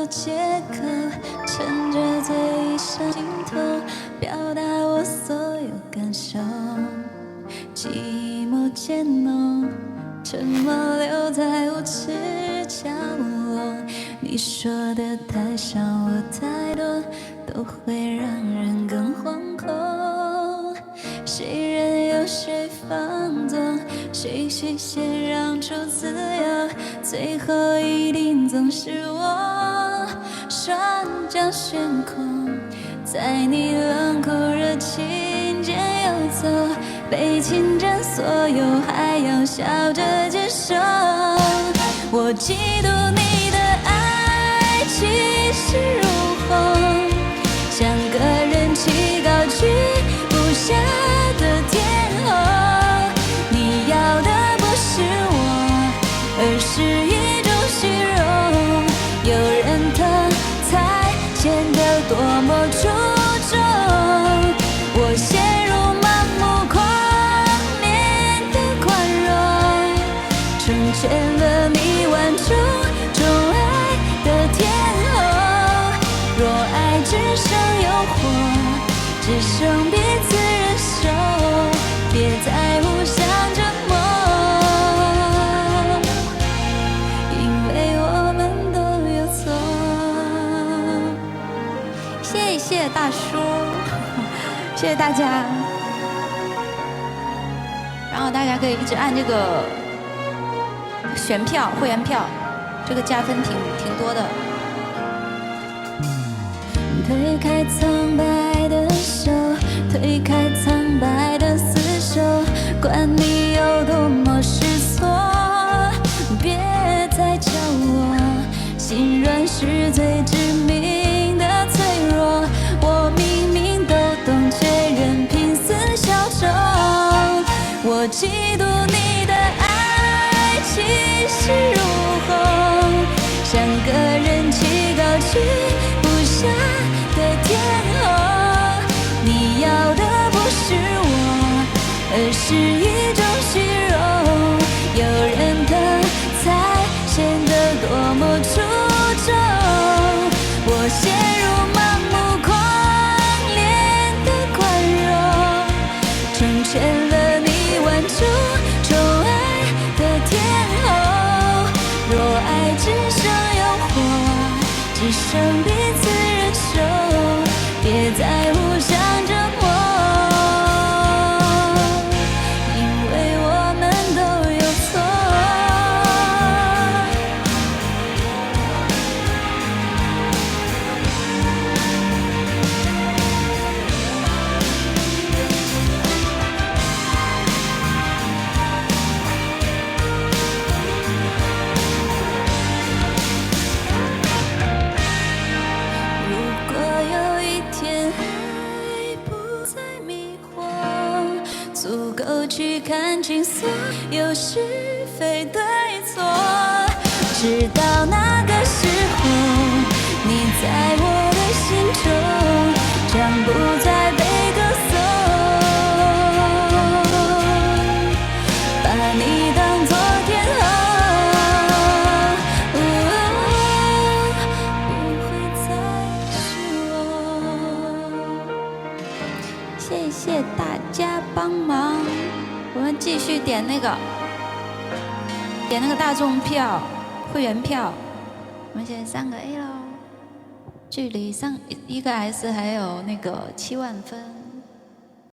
借口，趁着醉意上心头，表达我所有感受。寂寞渐浓，沉默留在无耻角落。你说的太少，我太多，都会让人更惶恐。谁任由谁放纵，谁虚先让出自由，最后一定总是我。双脚悬空，在你冷酷热情间游走，被侵占所有，还要笑着接受。我嫉妒你的爱气势如虹，像个人气高居不下的天后。你要的不是我，而是一种虚荣。有人疼才显得多么出众，我陷入盲目狂烈的宽容，成全了你万种宠爱的天后。若爱只剩诱惑，只剩彼此忍受，别再互相折磨，因为我们都有错。谢谢大叔，谢谢大家。然后大家可以一直按这个选票、会员票，这个加分挺多的。推开苍白的手，推开苍白的厮守，管你有多么失措，别再叫我心软是最致命的脆弱。我明明都懂，却任凭死效忠。我嫉妒你的爱气势如虹，像个人气高居不下的天后。你要的不是我，而是一种虚荣。有人疼才显得多么出众，我陷入盲目狂烈的宽容，成全了你万种宠爱的天后。若爱只剩诱惑，只剩彼此忍受，别再互相折磨，因为我们都有错。如果有一天爱不再迷惑，足够去看清所有是非对错，直到那个时候，你在我的心中将不再被歌颂，把你当作天后。谢谢大家帮忙，我们继续点那个大众票、会员票。我们现在3个 A 喽，距离1个 S 还有那个7万分。